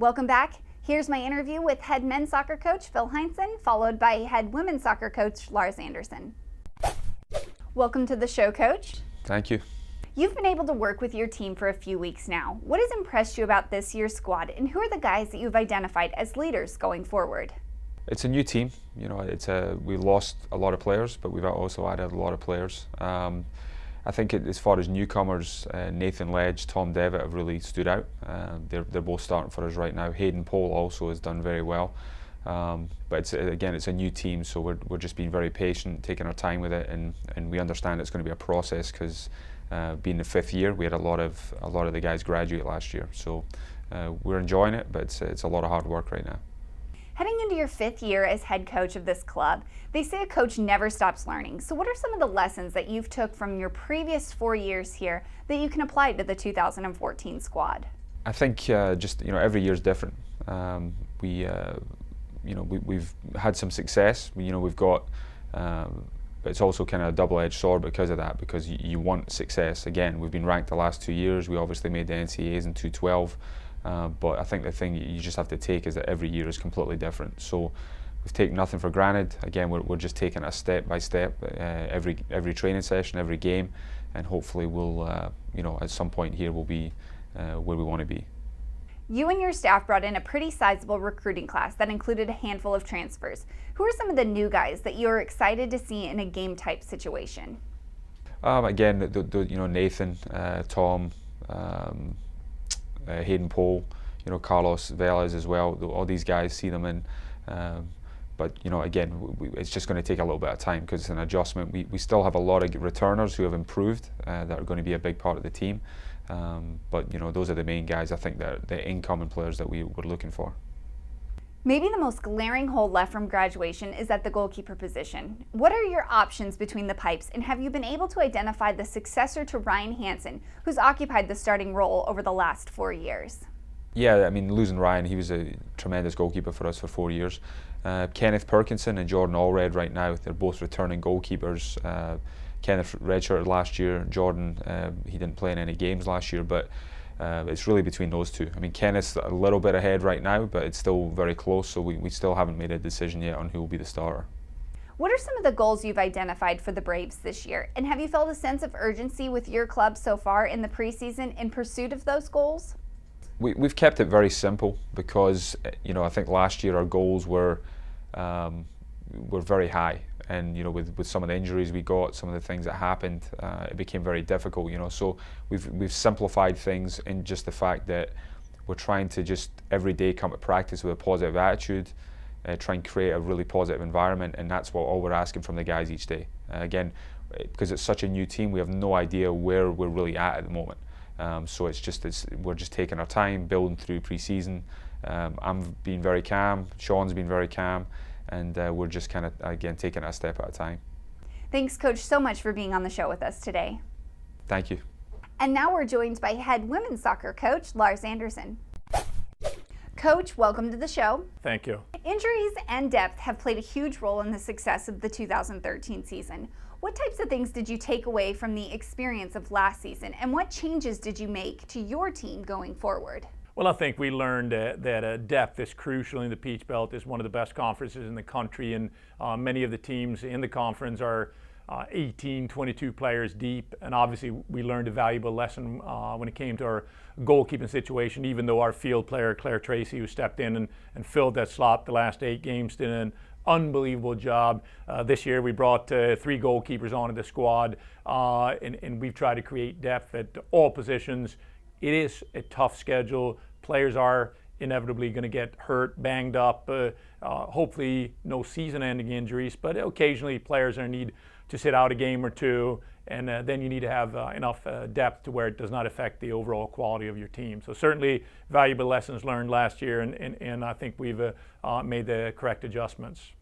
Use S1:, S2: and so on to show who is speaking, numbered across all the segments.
S1: Welcome back. Here's my interview with head men's soccer coach Phil Heinsohn, followed by head women's soccer coach Lars Anderson. Welcome to the show, Coach.
S2: Thank you.
S1: You've been able to work with your team for a few weeks now. What has impressed you about this year's squad, and who are the guys that you've identified as leaders going forward?
S2: It's a new team. We lost a lot of players, but we've also added a lot of players. I think as far as newcomers, Nathan Ledge, Tom Devitt have really stood out. They're both starting for us right now. Hayden Pohl also has done very well. But it's a new team, so we're just being very patient, taking our time with it, and we understand it's going to be a process because being the fifth year, we had a lot of the guys graduate last year. So we're enjoying it, but it's a lot of hard work right now.
S1: Heading into your fifth year as head coach of this club, they say a coach never stops learning. So what are some of the lessons that you've took from your previous 4 years here that you can apply to the 2014 squad?
S2: I think every year is different. We've had some success. We've got, but it's also kind of a double-edged sword because of that. Because you want success. Again, we've been ranked the last 2 years. We obviously made the NCAAs in 2012. But I think the thing you just have to take is that every year is completely different. So we've taken nothing for granted. Again, we're just taking it step by step, every training session, every game, and hopefully we'll, at some point here we'll be where we want to be.
S1: You and your staff brought in a pretty sizable recruiting class that included a handful of transfers. Who are some of the new guys that you're excited to see in a game type situation?
S2: Again, Nathan, Tom. Hayden Pohl, Carlos Velez as well. All these guys, see them in. But again, it's just going to take a little bit of time because it's an adjustment. We still have a lot of returners who have improved that are going to be a big part of the team. But those are the main guys. I think that the incoming players that we were looking for.
S1: Maybe the most glaring hole left from graduation is at the goalkeeper position. What are your options between the pipes, and have you been able to identify the successor to Ryan Hansen, who's occupied the starting role over the last 4 years?
S2: Yeah, I mean, losing Ryan, he was a tremendous goalkeeper for us for 4 years. Kenneth Perkinson and Jordan Allred right now, they're both returning goalkeepers. Kenneth redshirted last year. Jordan, he didn't play in any games last year, but it's really between those two. I mean, Kenneth's a little bit ahead right now, but it's still very close, so we still haven't made a decision yet on who will be the starter.
S1: What are some of the goals you've identified for the Braves this year? And have you felt a sense of urgency with your club so far in the preseason in pursuit of those goals?
S2: We've kept it very simple because, I think last year our goals were very high. And with some of the injuries we got, some of the things that happened, it became very difficult. So we've simplified things in just the fact that we're trying to just every day come to practice with a positive attitude, try and create a really positive environment, and that's all we're asking from the guys each day. Again, because it's such a new team, we have no idea where we're really at the moment. So we're just taking our time, building through pre-season. I'm being very calm. Sean's been very calm. And we're just kind of, again, taking it a step at a time.
S1: Thanks, Coach, so much for being on the show with us today.
S2: Thank you.
S1: And now we're joined by head women's soccer coach, Lars Anderson. Coach, welcome to the show.
S3: Thank you.
S1: Injuries and depth have played a huge role in the success of the 2013 season. What types of things did you take away from the experience of last season, and what changes did you make to your team going forward?
S3: Well, I think we learned that depth is crucial in the Peach Belt. It's one of the best conferences in the country, and many of the teams in the conference are 18, 22 players deep. And obviously, we learned a valuable lesson when it came to our goalkeeping situation, even though our field player, Claire Tracy, who stepped in and filled that slot the last 8 games, did an unbelievable job. This year, we brought 3 goalkeepers onto the squad, and we've tried to create depth at all positions. It is a tough schedule. Players are inevitably going to get hurt, banged up. Hopefully no season-ending injuries, but occasionally players are in need to sit out a game or two, and then you need to have enough depth to where it does not affect the overall quality of your team. So certainly valuable lessons learned last year, and I think we've made the correct adjustments.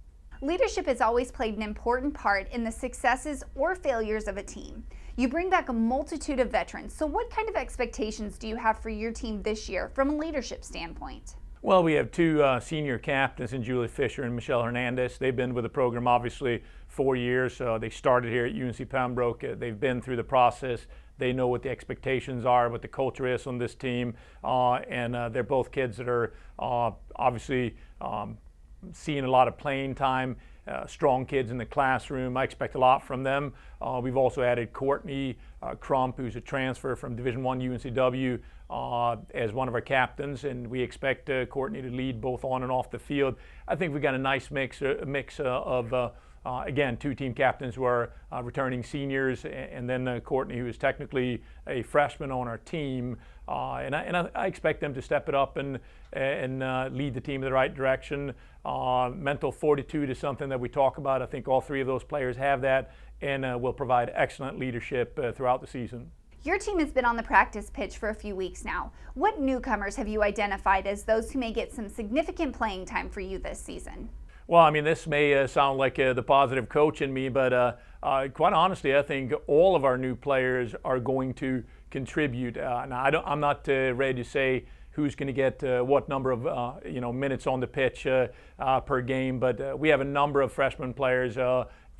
S1: Leadership has always played an important part in the successes or failures of a team. You bring back a multitude of veterans, so what kind of expectations do you have for your team this year from a leadership standpoint?
S3: Well, we have two senior captains in Julie Fisher and Michelle Hernandez. They've been with the program obviously 4 years. They started here at UNC Pembroke. They've been through the process. They know what the expectations are, what the culture is on this team, and they're both kids that are obviously seeing a lot of playing time. Strong kids in the classroom. I expect a lot from them. We've also added Courtney Crump, who's a transfer from Division I UNCW, as one of our captains, and we expect Courtney to lead both on and off the field. I think we've got a nice mix of again, two team captains who are returning seniors, and then Courtney, who is technically a freshman on our team. And I expect them to step it up and lead the team in the right direction. Mental fortitude is something that we talk about. I think all three of those players have that, and will provide excellent leadership throughout the season.
S1: Your team has been on the practice pitch for a few weeks now. What newcomers have you identified as those who may get some significant playing time for you this season?
S3: Well, I mean, this may sound like the positive coach in me, but quite honestly, I think all of our new players are going to contribute. Now, I'm not ready to say who's going to get what number of minutes on the pitch per game, but we have a number of freshman players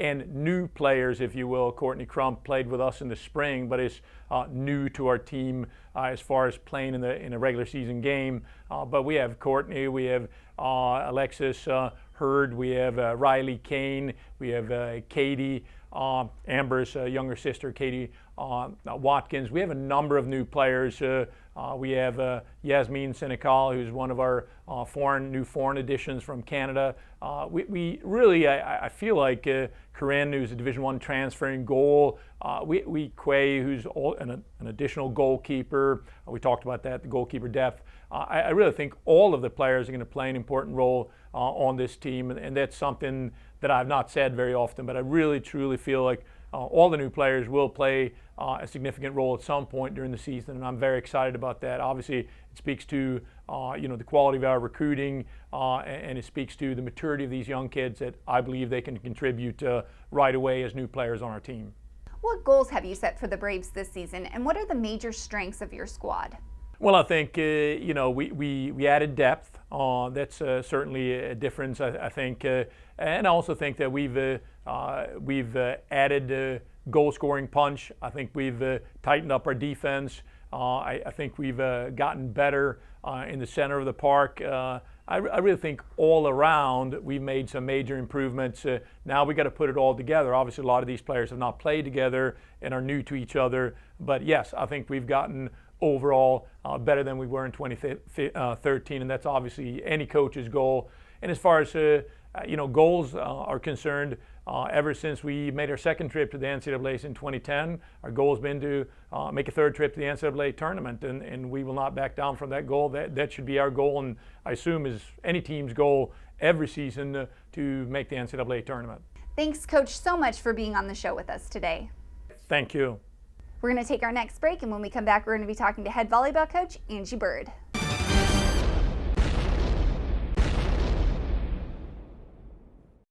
S3: and new players, if you will. Courtney Crump played with us in the spring, but is new to our team as far as playing in a regular season game. But we have Courtney, we have Alexis Hurd, we have Riley Kane, we have Katie, Amber's younger sister, Katie Watkins. We have a number of new players. We have Yasmin Senecal, who's one of our new foreign additions from Canada. We really, I feel like Corinne, who's a Division I transfer in goal. We Quay, who's an additional goalkeeper. We talked about that, the goalkeeper depth. I really think all of the players are going to play an important role on this team, and that's something that I've not said very often, but I really, truly feel like all the new players will play a significant role at some point during the season, and I'm very excited about that. Obviously, it speaks to the quality of our recruiting, and it speaks to the maturity of these young kids that I believe they can contribute right away as new players on our team.
S1: What goals have you set for the Braves this season, and what are the major strengths of your squad?
S3: Well, I think we added depth. That's certainly a difference, I think, and I also think that we've added goal scoring punch. I think we've tightened up our defense. I think we've gotten better in the center of the park. I really think all around we've made some major improvements. Now we got to put it all together. Obviously, a lot of these players have not played together and are new to each other. But yes, I think we've gotten overall better than we were in 2013, and that's obviously any coach's goal. And as far as goals are concerned, ever since we made our second trip to the NCAAs in 2010, our goal has been to make a third trip to the NCAA tournament, and we will not back down from that goal. That should be our goal, and I assume is any team's goal every season to make the NCAA tournament.
S1: Thanks, Coach, so much for being on the show with us today.
S3: Thank you.
S1: We're going to take our next break, and when we come back, we're going to be talking to head volleyball coach Angie Bird.